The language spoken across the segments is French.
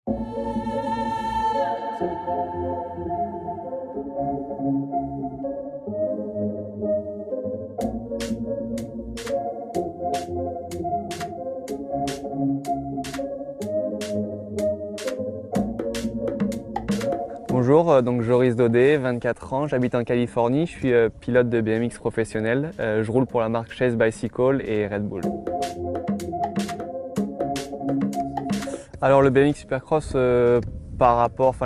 Bonjour, donc Joris Daudet, 24 ans, j'habite en Californie, je suis pilote de BMX professionnel. Je roule pour la marque Chase Bicycle et Red Bull. Alors le BMX Supercross, la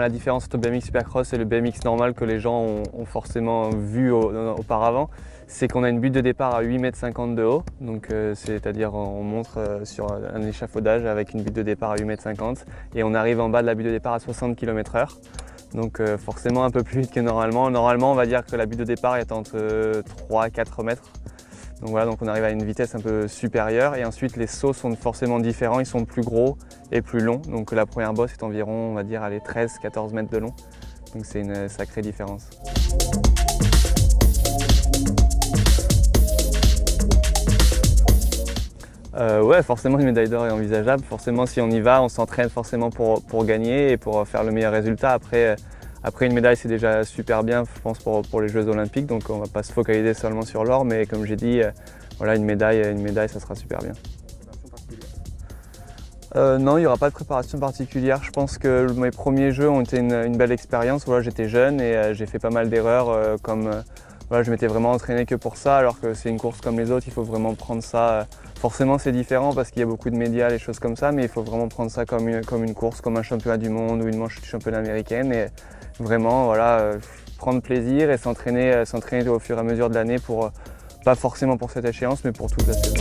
différence entre le BMX Supercross et le BMX normal que les gens ont forcément vu auparavant, c'est qu'on a une butte de départ à 8,50 m de haut, donc c'est-à-dire on monte sur un échafaudage avec une butte de départ à 8,50 m et on arrive en bas de la butte de départ à 60 km/h. Donc forcément un peu plus vite que normalement. Normalement on va dire que la butte de départ est entre 3 et 4 mètres. Donc voilà, donc on arrive à une vitesse un peu supérieure et ensuite les sauts sont forcément différents, ils sont plus gros et plus longs. Donc la première bosse est environ, on va dire, 13-14 mètres de long. Donc c'est une sacrée différence. Ouais, forcément une médaille d'or est envisageable. Forcément si on y va, on s'entraîne forcément pour gagner et pour faire le meilleur résultat. Après une médaille c'est déjà super bien, je pense, pour les Jeux Olympiques. Donc on ne va pas se focaliser seulement sur l'or, mais comme j'ai dit, voilà, une médaille ça sera super bien. Non, il n'y aura pas de préparation particulière. Je pense que mes premiers Jeux ont été une belle expérience. Voilà, j'étais jeune et j'ai fait pas mal d'erreurs voilà, je m'étais vraiment entraîné que pour ça, alors que c'est une course comme les autres, il faut vraiment prendre ça. Forcément c'est différent parce qu'il y a beaucoup de médias, les choses comme ça, mais il faut vraiment prendre ça comme une course, comme un championnat du monde ou une manche du championnat américaine. Et vraiment voilà, prendre plaisir et s'entraîner au fur et à mesure de l'année, pas forcément pour cette échéance, mais pour toute la saison.